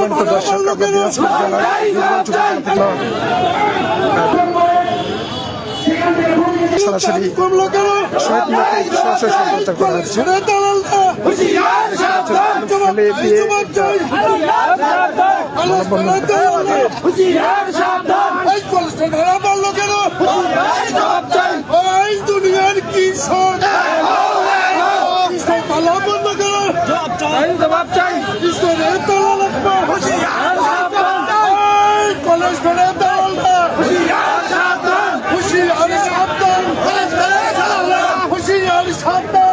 সম্মানিত দর্শক, আমরা দিনাজপুর জেলার সরাসরি শহীদ মিনারে সরাসরি সম্প্রচার করা হচ্ছে। ফেলে দিয়ে দুনিয়ার কি জবাব চাই কলেজ ধরে সাবধান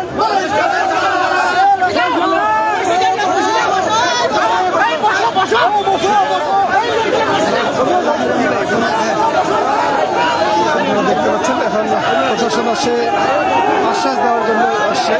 দেখতে পাচ্ছেন এখন প্রশাসন আসে আশ্বাস দেওয়ার জন্য আসছে।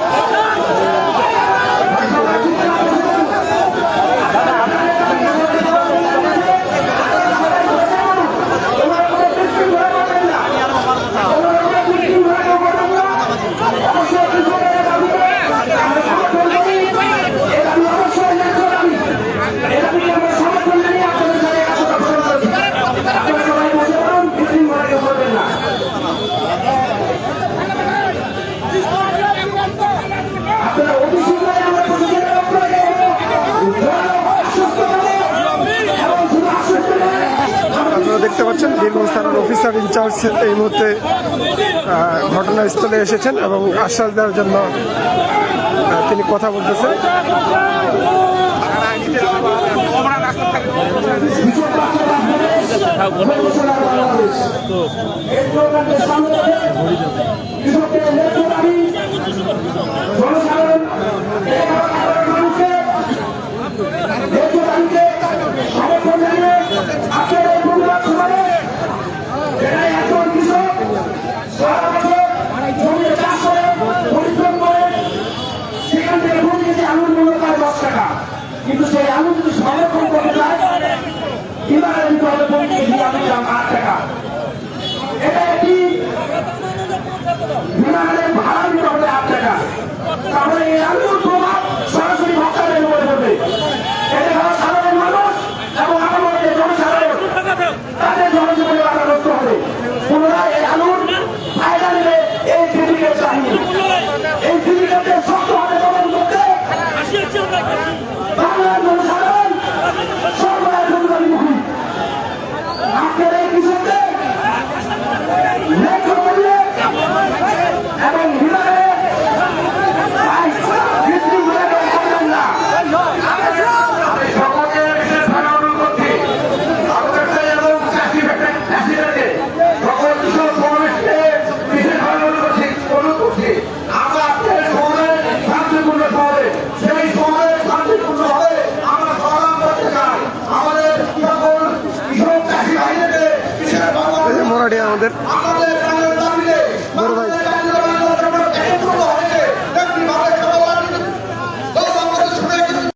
দেখতে পাচ্ছেন বীরগঞ্জ থানার অফিসার ইনচার্জ এই মুহূর্তে ঘটনাস্থলে এসেছেন এবং আশ্বাস দেওয়ার জন্য তিনি কথা বলতেছেন। কিন্তু সেই আলু যদি সংরক্ষণ করতে চায় কিভাবে দিতে হবে আমি দাম 8 টাকা। এটা একটি বিমানের ভাড়া দিতে হবে 8 টাকা। তাহলে এই আলুর প্রভাব সরাসরি ভোক্তাদের উপরে পড়বে। এটা যারা সাধারণ মানুষ এবং আমার যে জনসাধারণ তাদের জনজীবনে বাধা নষ্ট হবে। পুনরায় এই আলুর ফায়দা নেবে এই সিন্ডিকেট বাহিনী। এই সিন্ডিকেটের শক্ত হাতে দমন করতে বাংলার জনসাধারণ সরকারের জনগণমুখী আজকের এই কৃষকদের ন্যায্য মূল্যে এবং বিমানে বিশৃঙ্খলা করবেন না। সকলকে বিশেষভাবে অনুরোধ করছি এবং চাষিদেরকে সকল কৃষক সমাবেশকে বিশেষভাবে অনুরোধ করছি আমরা আজকের সমাবেশ শান্তিপূর্ণ সমাবেশ। সেই সমাবেশ শান্তিপূর্ণভাবে আমরা সমাধান করতে চাই। আমাদের সকল কৃষক চাষি ভাইদেরকে আমাদের